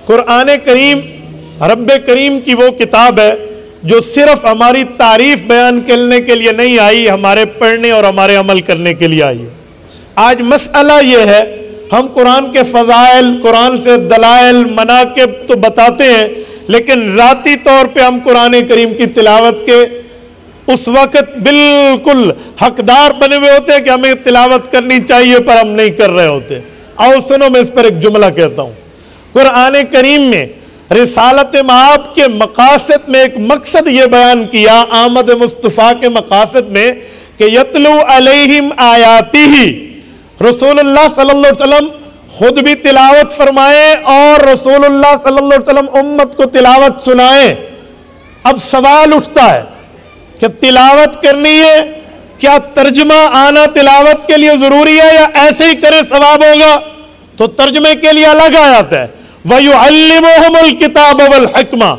قرآن کریم رب کریم کی وہ کتاب ہے جو صرف ہماری تعریف بیان کرنے کے لیے نہیں آئی، ہمارے پڑھنے اور ہمارے عمل کرنے کے لیے آئی ہے۔ آج مسئلہ یہ ہے، ہم قرآن کے فضائل، قرآن سے دلائل، مناقب تو بتاتے ہیں، لیکن ذاتی طور پہ ہم قرآن کریم کی تلاوت کے اس وقت بالکل حقدار بنے ہوئے ہوتے ہیں کہ ہمیں تلاوت کرنی چاہیے، پر ہم نہیں کر رہے ہوتے۔ اور سنو، میں اس پر ایک جملہ کہتا ہوں۔ قرآن کریم میں رسالت مآب کے مقاصد میں ایک مقصد یہ بیان کیا، آمد مصطفیٰ کے مقاصد میں، کہ یتلو علیہم آیاتہ، رسول اللہ صلی اللہ علیہ وسلم خود بھی تلاوت فرمائیں اور رسول اللہ صلی اللہ علیہ وسلم امت کو تلاوت سنائیں۔ اب سوال اٹھتا ہے کہ تلاوت کرنی ہے، کیا ترجمہ آنا تلاوت کے لیے ضروری ہے یا ایسے ہی کرے ثواب ہوگا؟ تو ترجمے کے لیے الگ آیات ہے، وَيُعَلِّمُهُمُ الْكِتَابَ وَالْحِكْمَةَ،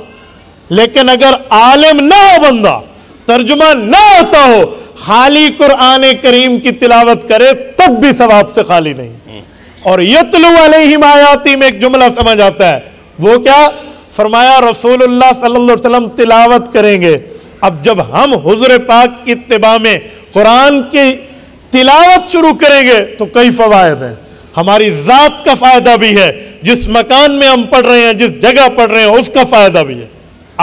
لیکن اگر عالم نہ ہو بندہ، ترجمہ نہ ہوتا ہو، خالی قرآن کریم کی تلاوت کرے تب بھی ثواب سے خالی نہیں۔ اور یتلو علیہم آیاتی میں ایک جملہ سمجھ آتا ہے، وہ کیا فرمایا؟ رسول اللہ صلی اللہ علیہ وسلم تلاوت کریں گے۔ اب جب ہم حضور پاک کی اتباع میں قرآن کی تلاوت شروع کریں گے تو کئی فوائد ہیں۔ ہماری ذات کا فائدہ بھی ہے، جس مکان میں ہم پڑھ رہے ہیں، جس جگہ پڑھ رہے ہیں، اس کا فائدہ بھی ہے۔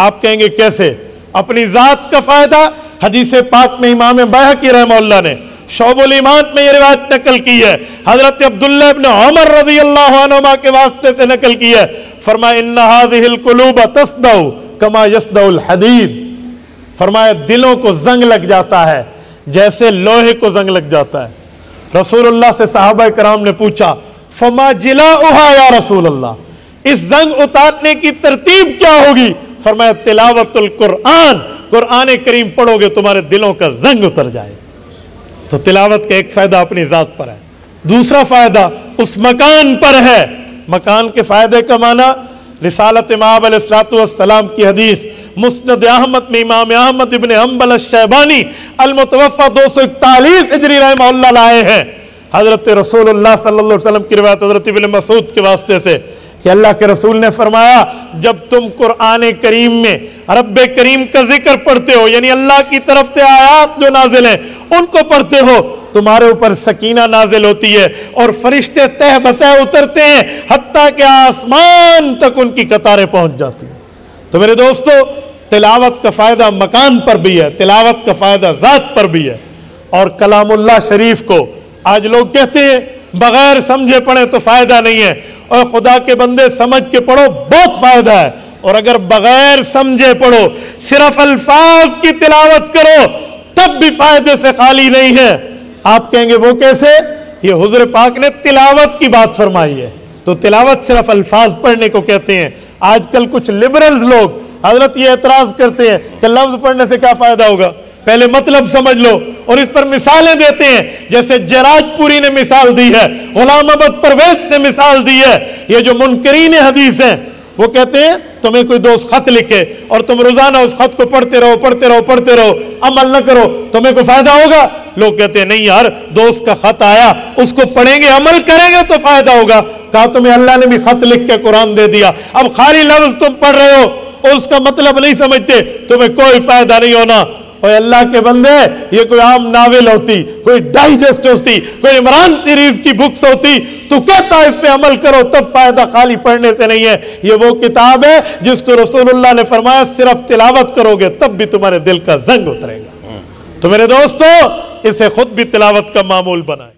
آپ کہیں گے کیسے؟ اپنی ذات کا فائدہ حدیث پاک میں امام بیہقی رحمہ اللہ نے شعب الایمان میں یہ روایت نقل کی ہے، حضرت عبداللہ ابن عمر رضی اللہ عنہما کے واسطے سے نقل کی ہے، فرمایا ان هذه القلوب تصدع كما يصدع الحديد، فرمایا دلوں کو زنگ لگ جاتا ہے جیسے لوہے کو زنگ لگ جاتا ہے۔ رسول اللہ سے صحابہ کرام نے پوچھا فما جلاؤہا یا رسول اللہ، اس زنگ اتارنے کی ترتیب کیا ہوگی؟ فرمایا تلاوت القرآن، قرآن کریم پڑھو گے تمہارے دلوں کا زنگ اتر جائے۔ تو تلاوت کا ایک فائدہ اپنی ذات پر ہے، دوسرا فائدہ اس مکان پر ہے۔ مکان کے فائدے کا معنی رسالت مآب علیہ السلام کی حدیث مسند احمد میں امام احمد ابن حنبل الشیبانی المتوفى 241 ہجری رحمہ اللہ لائے ہیں، حضرت رسول اللہ صلی اللہ علیہ وسلم کی روایت حضرت ابن مسعود کے واسطے سے کہ اللہ کے رسول نے فرمایا جب تم قرآن کریم میں رب کریم کا ذکر پڑھتے ہو، یعنی اللہ کی طرف سے آیات جو نازل ہیں ان کو پڑھتے ہو، تمہارے اوپر سکینہ نازل ہوتی ہے اور فرشتے تہ بتہ اترتے ہیں حتیٰ کہ آسمان تک ان کی قطاریں پہنچ جاتی ہیں۔ تو میرے دوستو، تلاوت کا فائدہ مکان پر بھی ہے، تلاوت کا فائدہ ذات پر بھی ہے۔ اور کلام اللہ شریف کو آج لوگ کہتے ہیں بغیر سمجھے پڑھیں تو فائدہ نہیں ہے، اور خدا کے بندے سمجھ کے پڑھو بہت فائدہ ہے، اور اگر بغیر سمجھے پڑھو صرف الفاظ کی تلاوت کرو تب بھی فائدے سے خالی نہیں ہے۔ آپ کہیں گے وہ کیسے؟ یہ حضور پاک نے تلاوت کی بات فرمائی ہے، تو تلاوت صرف الفاظ پڑھنے کو کہتے ہیں۔ آج کل کچھ لبرلز لوگ حضرت یہ اعتراض کرتے ہیں کہ لفظ پڑھنے سے کیا فائدہ ہوگا، پہلے مطلب سمجھ لو، اور اس پر مثالیں دیتے ہیں، جیسے جراج پوری نے مثال دی ہے، غلام احمد پرویز نے مثال دی ہے۔ یہ جو منکرین حدیث ہیں وہ کہتے ہیں تمہیں کوئی دوست خط لکھے اور تم روزانہ اس خط کو پڑھتے رہو پڑھتے رہو پڑھتے رہو، عمل نہ کرو، تمہیں کوئی فائدہ ہوگا؟ لوگ کہتے ہیں نہیں یار، دوست کا خط آیا اس کو پڑھیں گے عمل کریں گے تو فائدہ ہوگا۔ کہا تمہیں اللہ نے بھی خط لکھ کے قرآن دے دیا، اب خالی لفظ تم پڑھ رہے ہو اور اس کا مطلب نہیں سمجھتے، تمہیں کوئی فائدہ نہیں ہونا۔ اور اللہ کے بندے، یہ کوئی عام ناول ہوتی، کوئی ڈائجسٹ ہوتی، کوئی عمران سیریز کی بکس ہوتی تو کہتا اس پہ عمل کرو تب فائدہ، خالی پڑھنے سے نہیں ہے۔ یہ وہ کتاب ہے جس کو رسول اللہ نے فرمایا صرف تلاوت کرو گے تب بھی تمہارے دل کا زنگ اترے گا۔ تو میرے دوستو، اسے خود بھی تلاوت کا معمول بنائیں۔